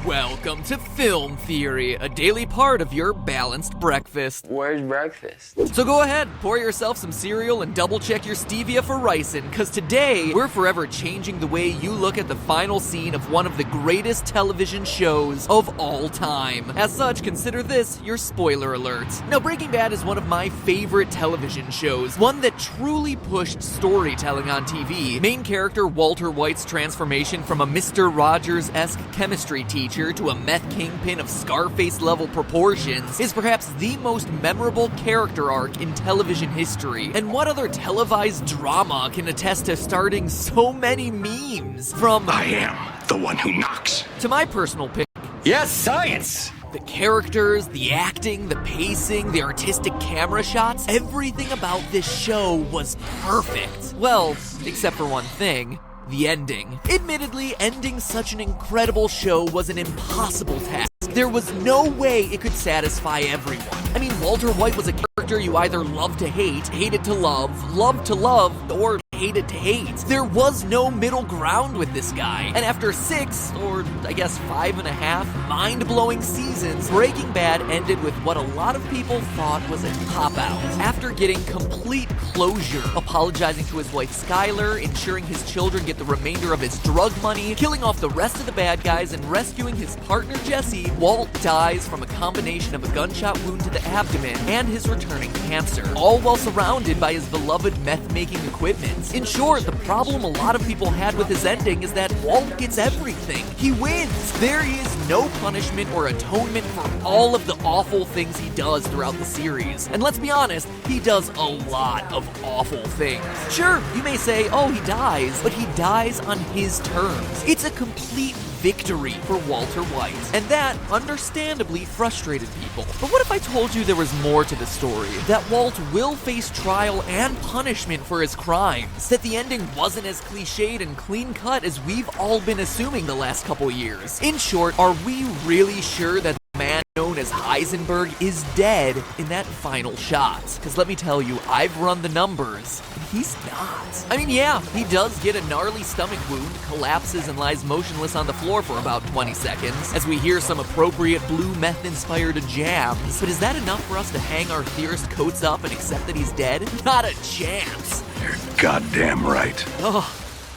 Welcome to Film Theory, a daily part of your balanced breakfast. Where's breakfast? So go ahead, pour yourself some cereal and double check your stevia for ricin', cause today, we're forever changing the way you look at the final scene of one of the greatest television shows of all time. As such, consider this your spoiler alert. Now, Breaking Bad is one of my favorite television shows, one that truly pushed storytelling on TV. Main character Walter White's transformation from a Mr. Rogers-esque chemistry teacher to a meth kingpin of Scarface-level proportions is perhaps the most memorable character arc in television history. And what other televised drama can attest to starting so many memes? From I am the one who knocks. To my personal pick, Yes, science! the characters, the acting, the pacing, the artistic camera shots, everything about this show was perfect. Well, except for one thing. The ending. Admittedly, ending such an incredible show was an impossible task. There was no way it could satisfy everyone. I mean, Walter White was a character you either loved to hate, hated to love, or hated to hate. There was no middle ground with this guy. And after 6, or I guess 5.5, mind-blowing seasons, Breaking Bad ended with what a lot of people thought was a cop-out. After getting complete closure, apologizing to his wife Skyler, ensuring his children get the remainder of his drug money, killing off the rest of the bad guys, and rescuing his partner Jesse, Walt dies from a combination of a gunshot wound to the abdomen and his returning cancer, all while surrounded by his beloved meth-making equipment. In short, the problem a lot of people had with his ending is that Walt gets everything. He wins. There is no punishment or atonement for all of the awful things he does throughout the series. And let's be honest, he does a lot of awful things. Sure, you may say, oh, he dies, but he dies on his terms. It's a complete victory for Walter White, and that understandably frustrated people. But what if I told you there was more to the story? That Walt will face trial and punishment for his crimes? That the ending wasn't as cliched and clean-cut as we've all been assuming the last couple years? In short, are we really sure that the man known as Heisenberg is dead in that final shot? Because let me tell you, I've run the numbers, and he's not. I mean, yeah, he does get a gnarly stomach wound, collapses and lies motionless on the floor for about 20 seconds, as we hear some appropriate blue meth-inspired jams. But is that enough for us to hang our theorist coats up and accept that he's dead? Not a chance. You're goddamn right. Ugh.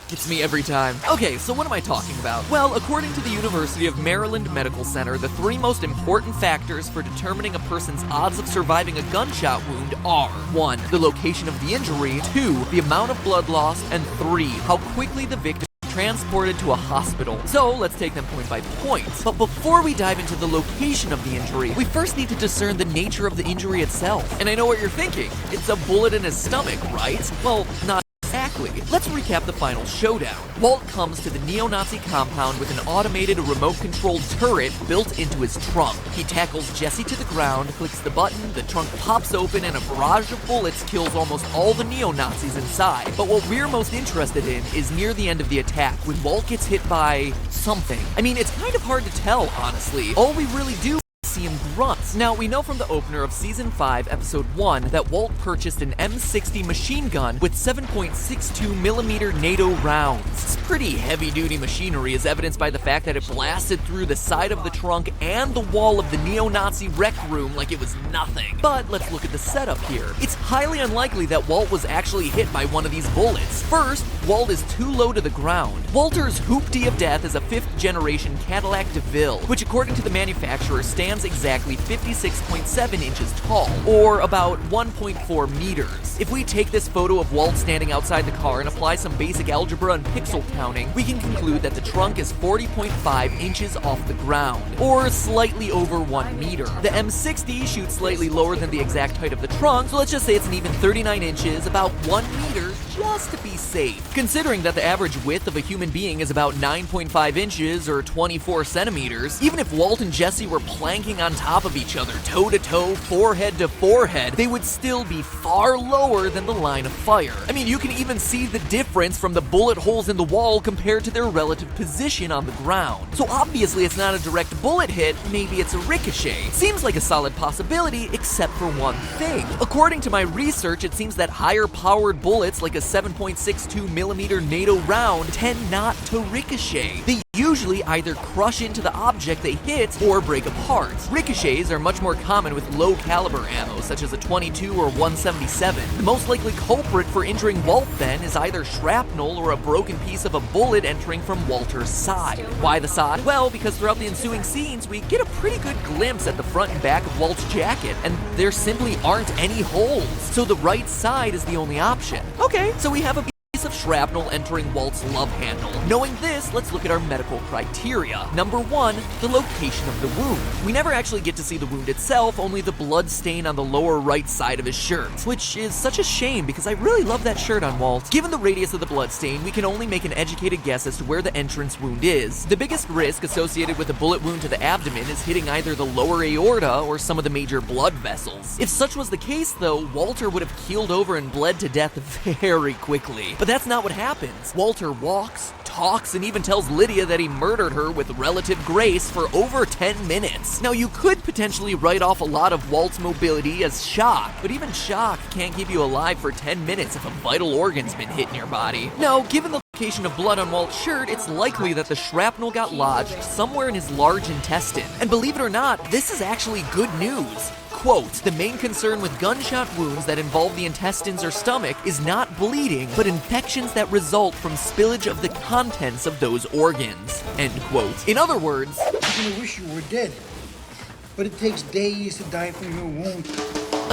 Gets me every time. Okay, so what am I talking about? Well, according to the University of Maryland Medical Center, the 3 most important factors for determining a person's odds of surviving a gunshot wound are 1. The location of the injury, 2. The amount of blood loss, and 3. How quickly the victim is transported to a hospital. So, let's take them point by point. But before we dive into the location of the injury, we first need to discern the nature of the injury itself. And I know what you're thinking. It's a bullet in his stomach, right? Well, not exactly. Let's recap the final showdown. Walt comes to the neo-Nazi compound with an automated remote-controlled turret built into his trunk. He tackles Jesse to the ground, clicks the button, the trunk pops open, and a barrage of bullets kills almost all the neo-Nazis inside. But what we're most interested in is near the end of the attack, when Walt gets hit by something. I mean, it's kind of hard to tell, honestly. All we really do see him grunt. Now, we know from the opener of Season 5, Episode 1, that Walt purchased an M60 machine gun with 7.62mm NATO rounds. It's pretty heavy-duty machinery, as evidenced by the fact that it blasted through the side of the trunk and the wall of the neo-Nazi rec room like it was nothing. But let's look at the setup here. It's highly unlikely that Walt was actually hit by one of these bullets. First, Walt is too low to the ground. Walter's hoopty of death is a 5th-generation Cadillac DeVille, which according to the manufacturer stands exactly 56.7 inches tall, or about 1.4 meters. If we take this photo of Walt standing outside the car and apply some basic algebra and pixel counting, we can conclude that the trunk is 40.5 inches off the ground, or slightly over 1 meter. The M60 shoots slightly lower than the exact height of the trunk, so let's just say it's an even 39 inches, about 1 meter, just to be safe. Considering that the average width of a human being is about 9.5 inches or 24 centimeters, even if Walt and Jesse were planking on top of each other, toe to toe, forehead to forehead, they would still be far lower than the line of fire. I mean, you can even see the difference from the bullet holes in the wall compared to their relative position on the ground. So obviously it's not a direct bullet hit, maybe it's a ricochet. Seems like a solid possibility, except for one thing. According to my research, it seems that higher powered bullets like a 7.62mm NATO round tend not to ricochet. They usually either crush into the object they hit or break apart. Ricochets are much more common with low caliber ammo, such as a 22 or 177. The most likely culprit for injuring Walt, then, is either shrapnel or a broken piece of a bullet entering from Walter's side. Why the side? Well, because throughout the ensuing scenes, we get a pretty good glimpse at the front and back of Walt's jacket, and there simply aren't any holes, so the right side is the only option. Okay, so we have a piece of shrapnel entering Walt's love handle. Knowing this, let's look at our medical criteria. Number 1, the location of the wound. We never actually get to see the wound itself, only the blood stain on the lower right side of his shirt, which is such a shame because I really love that shirt on Walt. Given the radius of the blood stain, we can only make an educated guess as to where the entrance wound is. The biggest risk associated with a bullet wound to the abdomen is hitting either the lower aorta or some of the major blood vessels. If such was the case, though, Walter would have keeled over and bled to death very quickly. But that's not what happens. Walter walks, talks, and even tells Lydia that he murdered her with relative grace for over 10 minutes. Now, you could potentially write off a lot of Walt's mobility as shock, but even shock can't keep you alive for 10 minutes if a vital organ's been hit in your body. Now, given the location of blood on Walt's shirt, it's likely that the shrapnel got lodged somewhere in his large intestine. And believe it or not, this is actually good news. Quote, the main concern with gunshot wounds that involve the intestines or stomach is not bleeding, but infections that result from spillage of the contents of those organs. End quote. In other words, I'm gonna wish you were dead, but it takes days to die from your wound.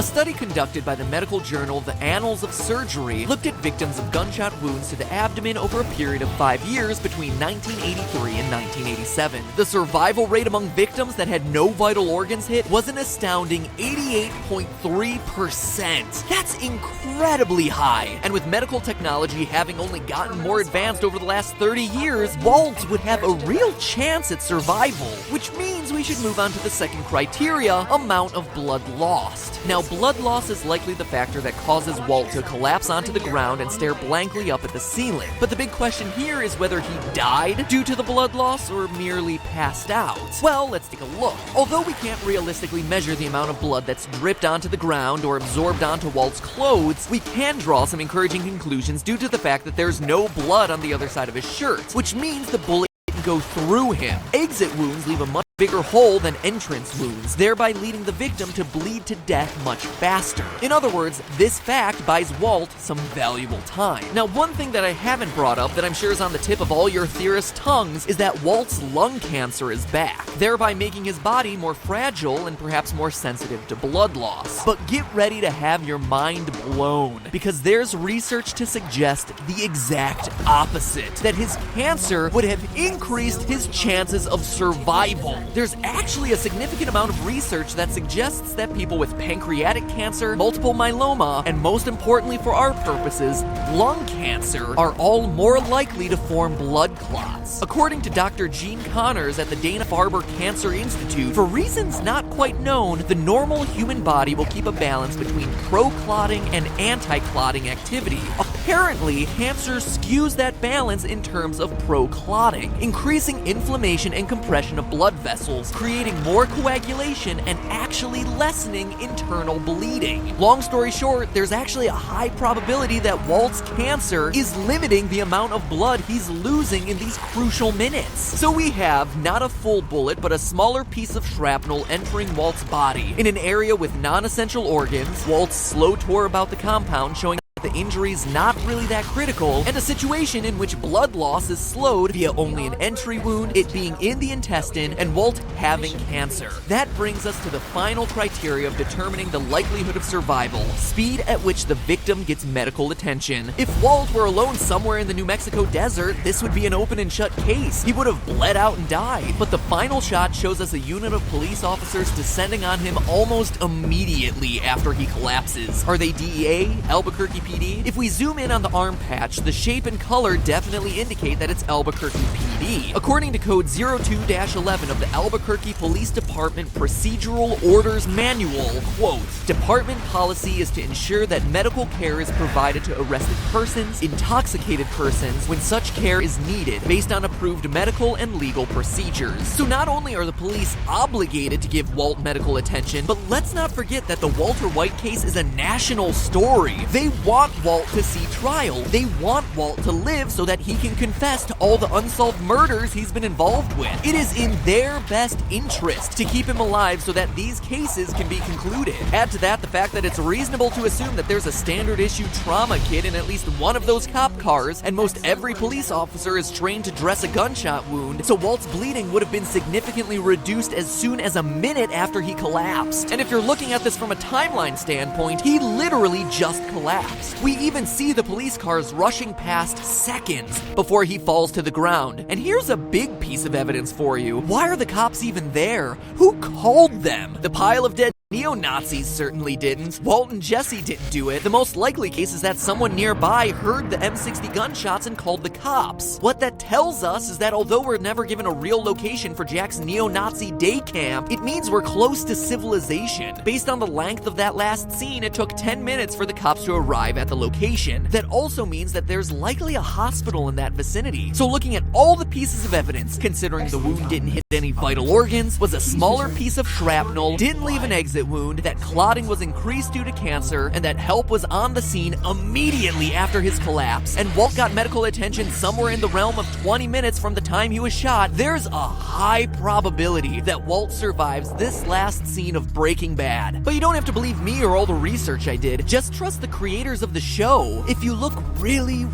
a study conducted by the medical journal The Annals of Surgery looked at victims of gunshot wounds to the abdomen over a period of 5 years between 1983 and 1987. The survival rate among victims that had no vital organs hit was an astounding 88.3%. That's incredibly high. And with medical technology having only gotten more advanced over the last 30 years, Walt would have a real chance at survival, which means we should move on to the second criteria, amount of blood lost. Now, blood loss is likely the factor that causes Walt to collapse onto the ground and stare blankly up at the ceiling. But the big question here is whether he died due to the blood loss or merely passed out. Well, let's take a look. Although we can't realistically measure the amount of blood that's dripped onto the ground or absorbed onto Walt's clothes, we can draw some encouraging conclusions due to the fact that there's no blood on the other side of his shirt, which means the bullet didn't go through him. Exit wounds leave a much bigger hole than entrance wounds, thereby leading the victim to bleed to death much faster. In other words, this fact buys Walt some valuable time. Now, one thing that I haven't brought up that I'm sure is on the tip of all your theorists' tongues is that Walt's lung cancer is back, thereby making his body more fragile and perhaps more sensitive to blood loss. But get ready to have your mind blown, because there's research to suggest the exact opposite, that his cancer would have increased his chances of survival. There's actually a significant amount of research that suggests that people with pancreatic cancer, multiple myeloma, and most importantly for our purposes, lung cancer, are all more likely to form blood clots. According to Dr. Gene Connors at the Dana-Farber Cancer Institute, for reasons not quite known, the normal human body will keep a balance between pro-clotting and anti-clotting activity. Apparently, cancer skews that balance in terms of pro-clotting, increasing inflammation and compression of blood vessels, creating more coagulation and actually lessening internal bleeding. Long story short, there's actually a high probability that Walt's cancer is limiting the amount of blood he's losing in these crucial minutes. So we have not a full bullet, but a smaller piece of shrapnel entering Walt's body in an area with non-essential organs, Walt's slow tour about the compound showing the injury's not really that critical, and a situation in which blood loss is slowed via only an entry wound, it being in the intestine, and Walt having cancer. That brings us to the final criteria of determining the likelihood of survival: speed at which the victim gets medical attention. If Walt were alone somewhere in the New Mexico desert, this would be an open and shut case. He would have bled out and died. But the final shot shows us a unit of police officers descending on him almost immediately after he collapses. Are they DEA? Albuquerque PD? If we zoom in on the arm patch, the shape and color definitely indicate that it's Albuquerque PD. According to Code 02-11 of the Albuquerque Police Department Procedural Orders Manual, quote, department policy is to ensure that medical care is provided to arrested persons, intoxicated persons, when such care is needed, based on approved medical and legal procedures. So not only are the police obligated to give Walt medical attention, but let's not forget that the Walter White case is a national story. They want Walt to see trial. They want Walt to live so that he can confess to all the unsolved murders he's been involved with. It is in their best interest to keep him alive so that these cases can be concluded. Add to that the fact that it's reasonable to assume that there's a standard issue trauma kit in at least one of those cop cars, and most every police officer is trained to dress a gunshot wound, so Walt's bleeding would have been significantly reduced as soon as a minute after he collapsed. And if you're looking at this from a timeline standpoint, he literally just collapsed. We even see the police cars rushing past seconds before he falls to the ground. And here's a big piece of evidence for you. Why are the cops even there? Who called them? The pile of dead neo-Nazis certainly didn't. Walt and Jesse didn't do it. The most likely case is that someone nearby heard the M60 gunshots and called the cops. What that tells us is that although we're never given a real location for Jack's neo-Nazi day camp, it means we're close to civilization. Based on the length of that last scene, it took 10 minutes for the cops to arrive at the location. That also means that there's likely a hospital in that vicinity. So looking at all the pieces of evidence, considering the wound didn't hit any vital organs, was a smaller piece of shrapnel, didn't leave an exit wound, that clotting was increased due to cancer, and that help was on the scene immediately after his collapse, and Walt got medical attention somewhere in the realm of 20 minutes from the time he was shot, there's a high probability that Walt survives this last scene of Breaking Bad. But you don't have to believe me or all the research I did, just trust the creators of the show. If you look really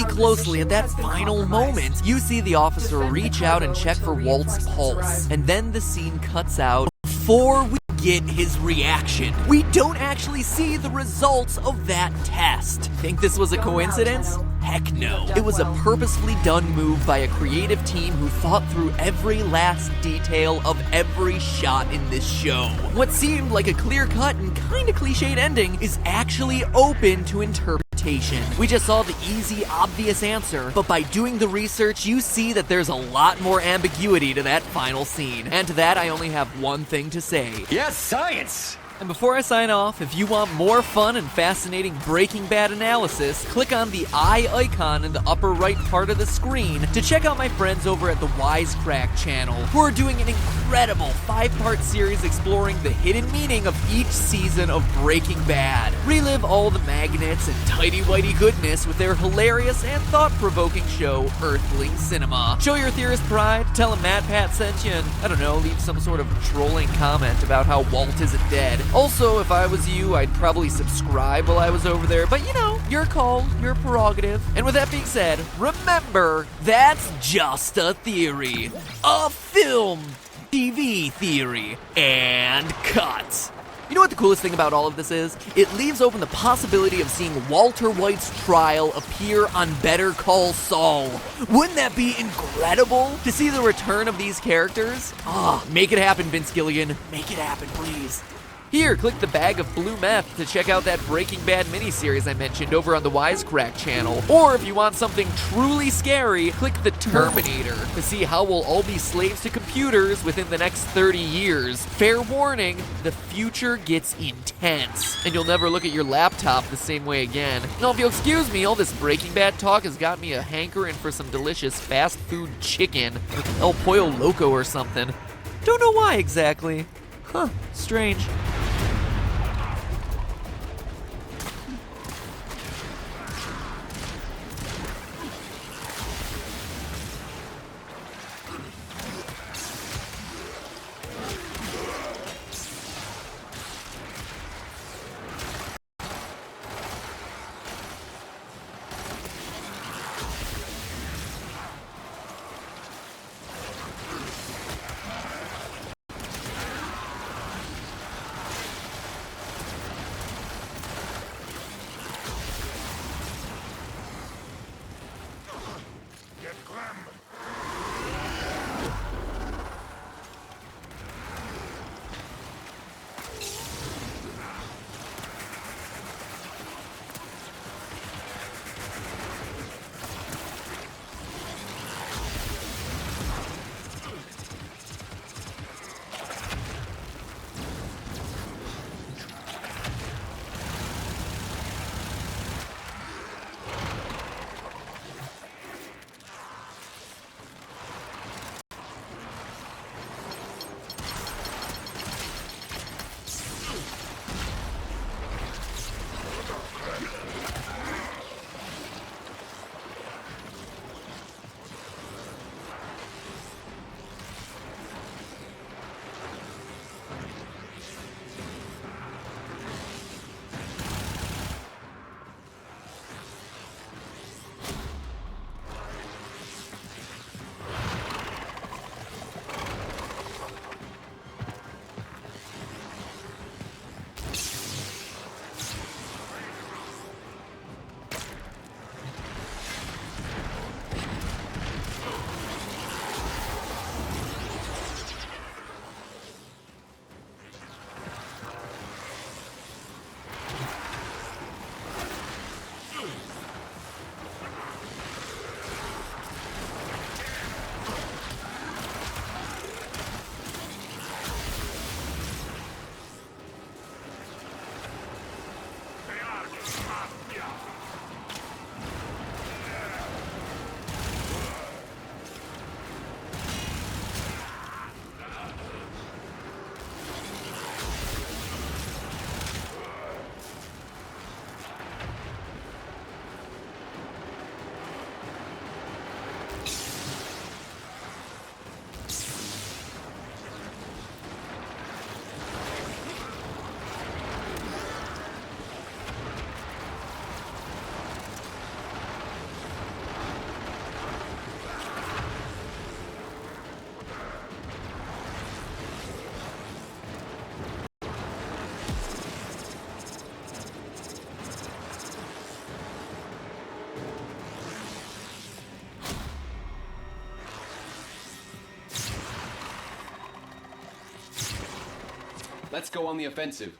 closely at that final moment, you see the officer reach out and check for Walt's pulse, and then the scene cuts out before we get his reaction. We don't actually see the results of that test. Think this was a coincidence? Heck no. It was a purposefully done move by a creative team who thought through every last detail of every shot in this show. What seemed like a clear-cut and kinda cliched ending is actually open to interpretation. We just saw the easy, obvious answer, but by doing the research, you see that there's a lot more ambiguity to that final scene. And to that, I only have one thing to say. Yes, science! And before I sign off, if you want more fun and fascinating Breaking Bad analysis, click on the eye icon in the upper right part of the screen to check out my friends over at the Wisecrack channel, who are doing an incredible 5-part series exploring the hidden meaning of each season of Breaking Bad. Relive all the magnets and tighty-whitey goodness with their hilarious and thought-provoking show, Earthling Cinema. Show your theorist pride, tell them Matt Pat sent you, and, I don't know, leave some sort of trolling comment about how Walt isn't dead. Also, if I was you, I'd probably subscribe while I was over there, but you know, your call, your prerogative. And with that being said, remember, that's just a theory. A film TV theory. And cut. You know what the coolest thing about all of this is? It leaves open the possibility of seeing Walter White's trial appear on Better Call Saul. Wouldn't that be incredible to see the return of these characters? Make it happen, Vince Gilligan. Make it happen, please. Here, click the bag of blue meth to check out that Breaking Bad miniseries I mentioned over on the Wisecrack channel. Or if you want something truly scary, click the Terminator to see how we'll all be slaves to computers within the next 30 years. Fair warning, the future gets intense, and you'll never look at your laptop the same way again. Now, if you'll excuse me, all this Breaking Bad talk has got me a hankering for some delicious fast food chicken, like El Pollo Loco or something. Don't know why exactly. Huh, strange. Let's go on the offensive.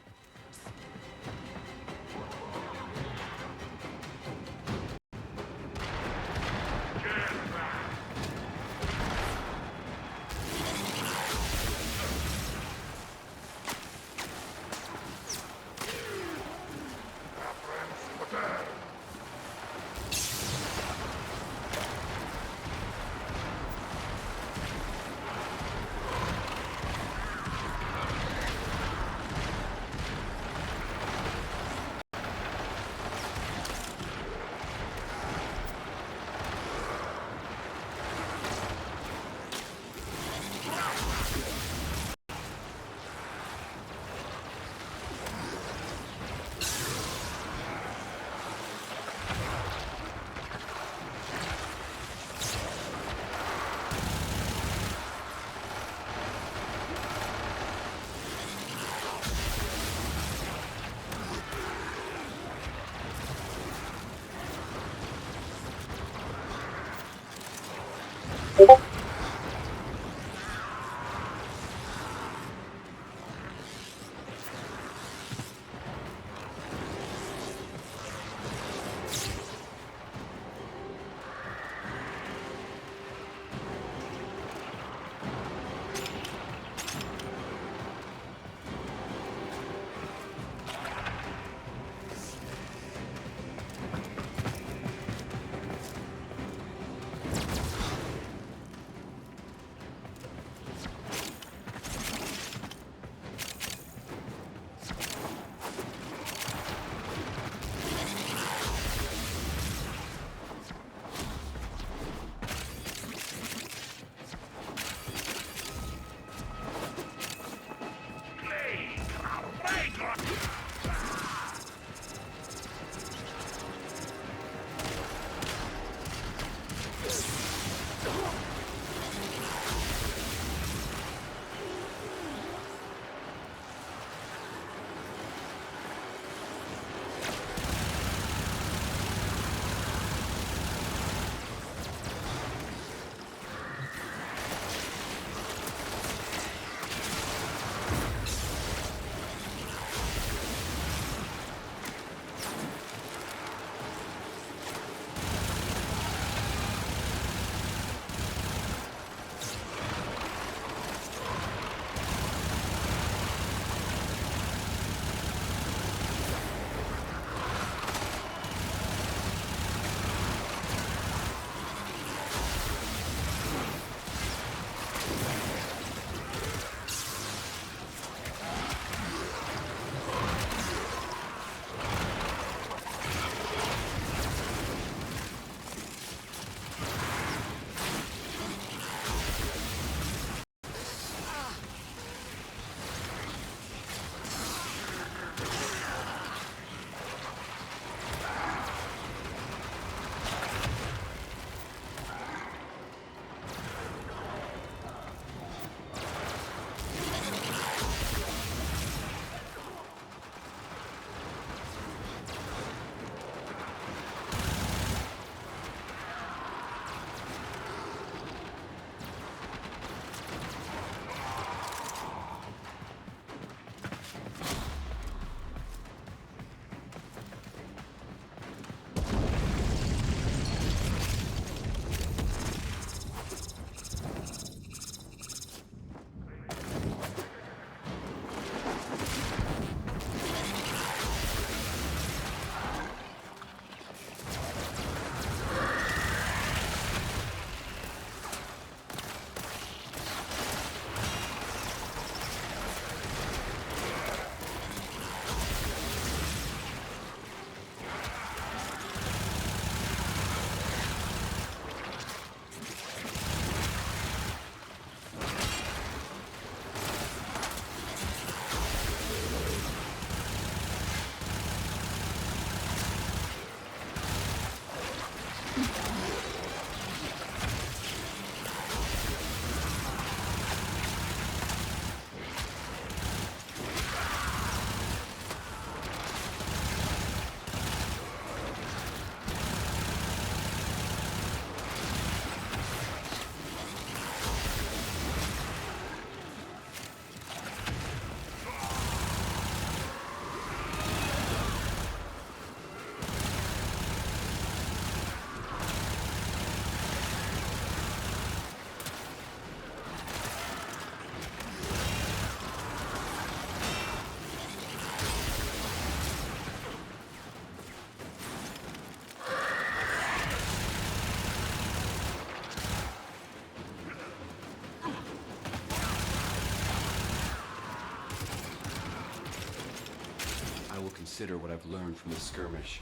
consider what I've learned from the skirmish.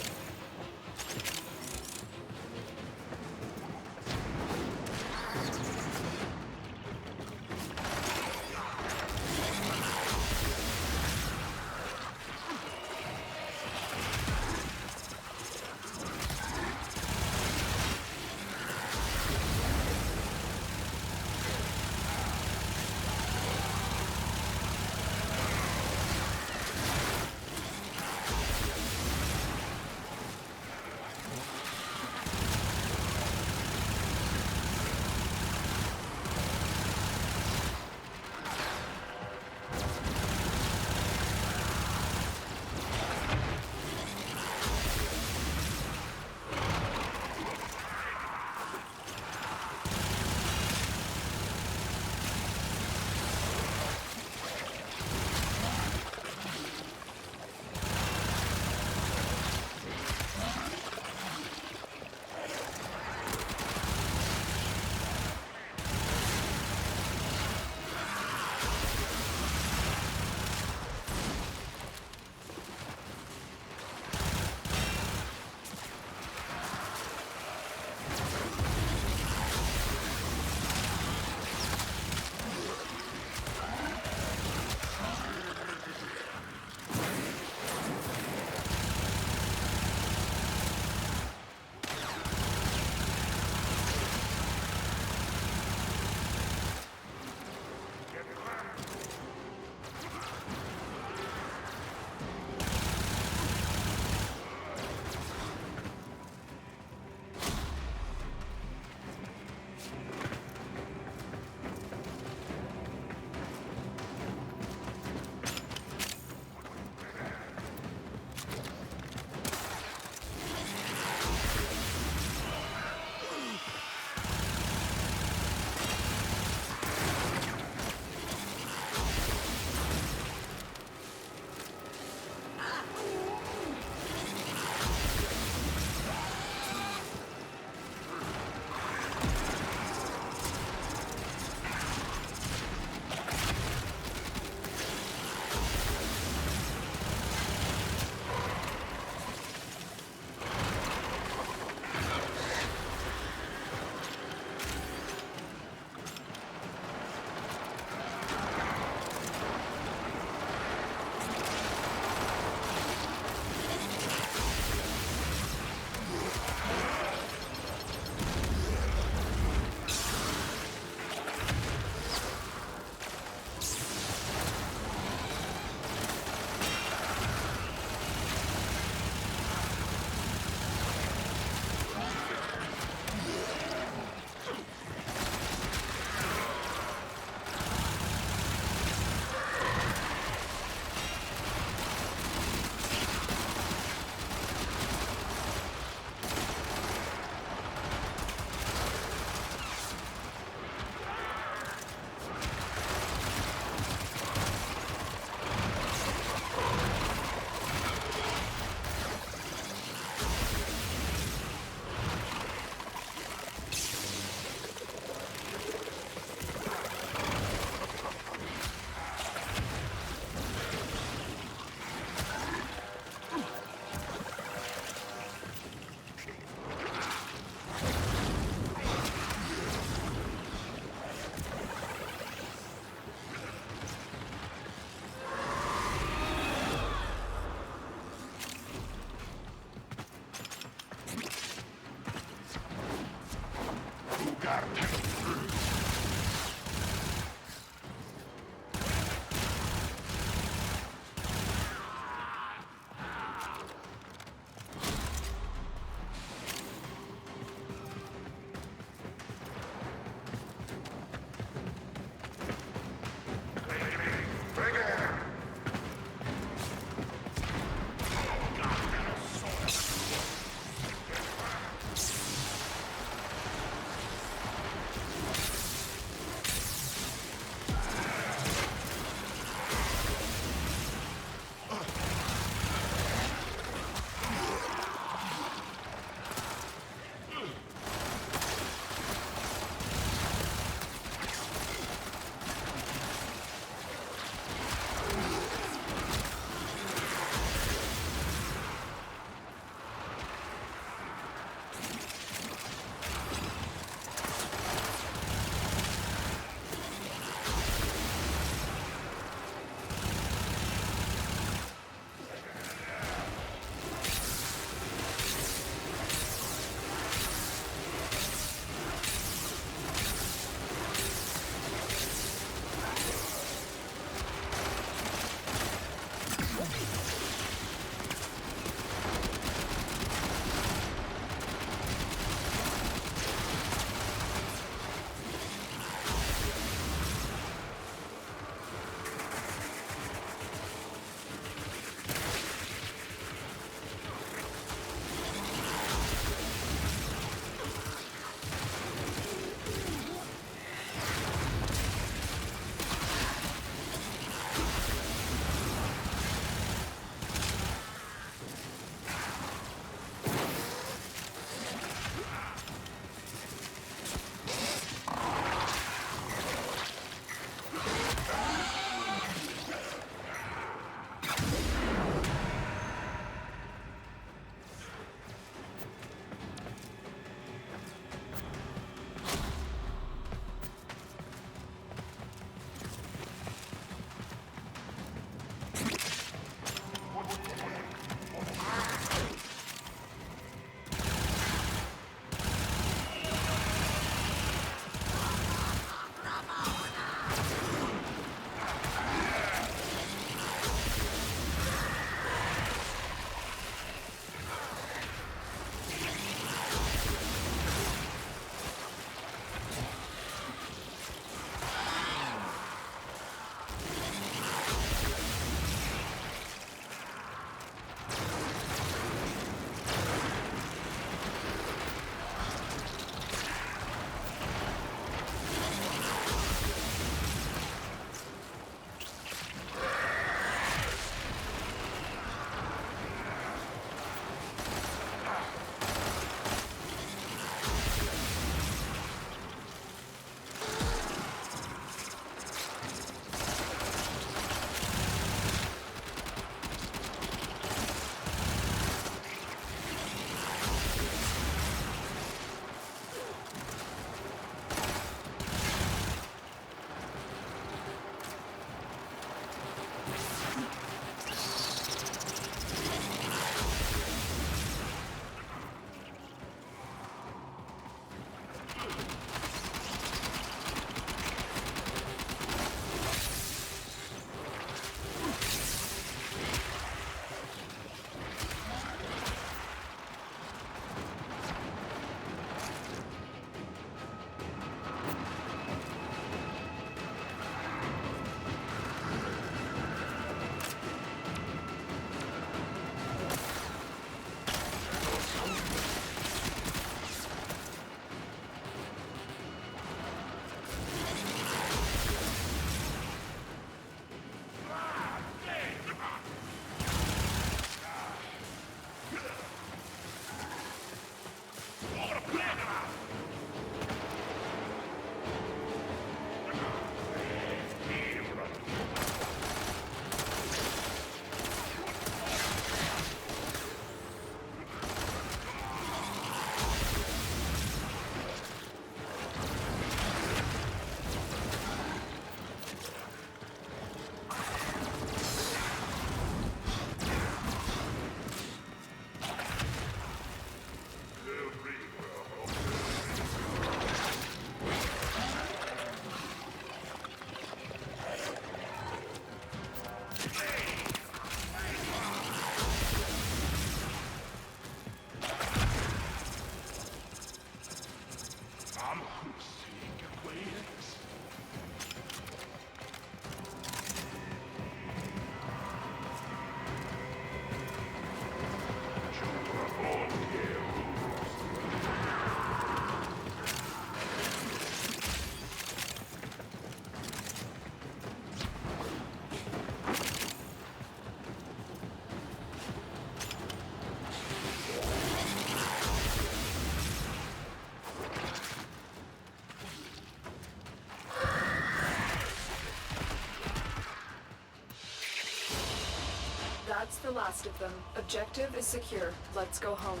That's the last of them. Objective is secure. Let's go home.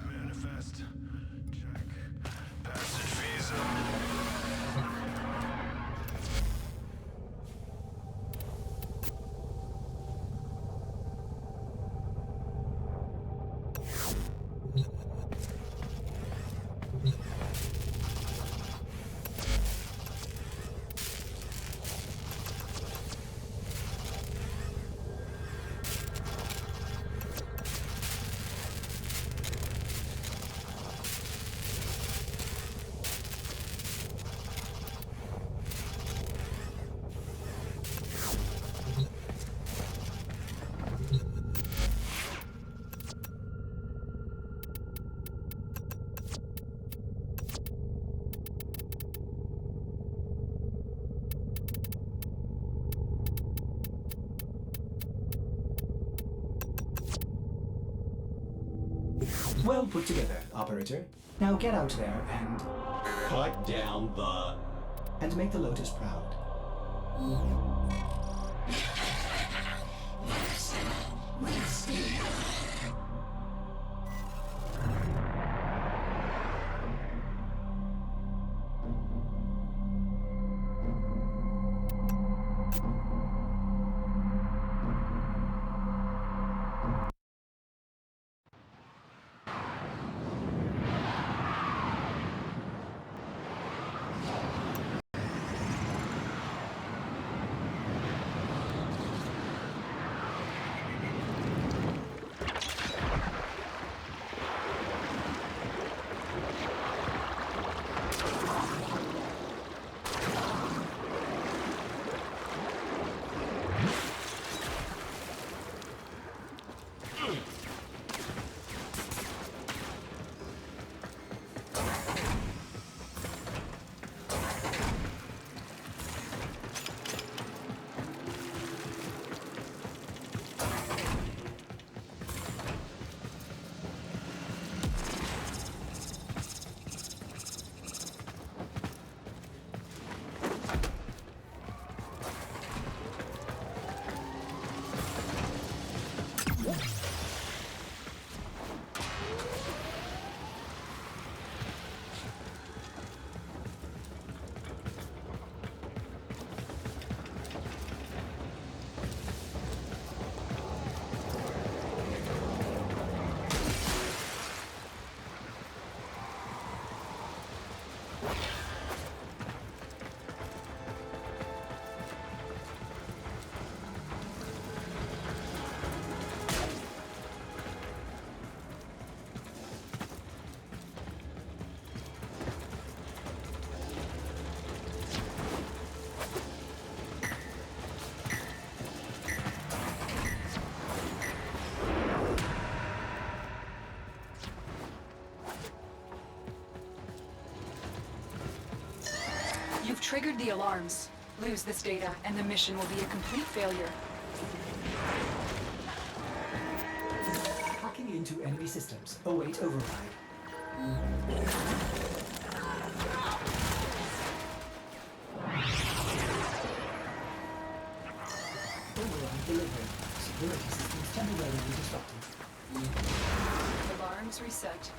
Manifest. Check. Passage visa. Well put together, operator. Now get out there and... Cut down the... and make the Lotus proud. You've triggered the alarms. Lose this data, and the mission will be a complete failure. Hacking into enemy systems. Await override. Override delivered. Security systems temporarily disrupted. Alarms reset.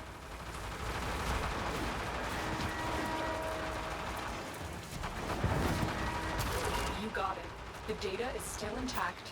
You got it. The data is still intact.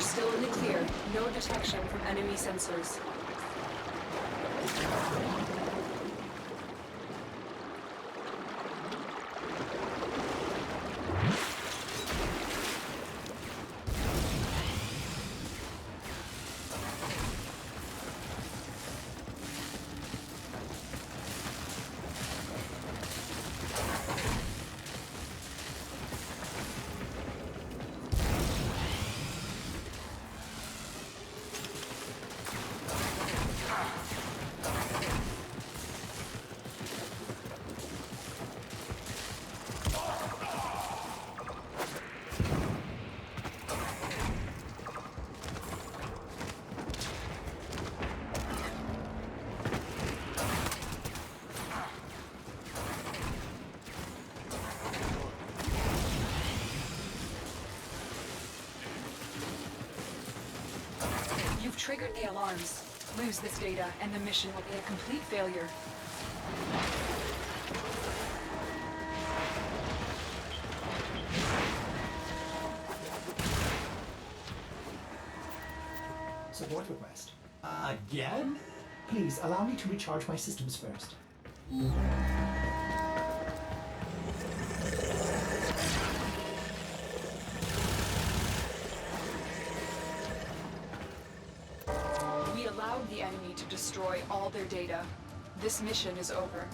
still in the clear. No detection from enemy sensors. You've triggered the alarms. Lose this data, and the mission will be a complete failure. Support request. Again? Please allow me to recharge my systems first. We allowed the enemy to destroy all their data. This mission is over.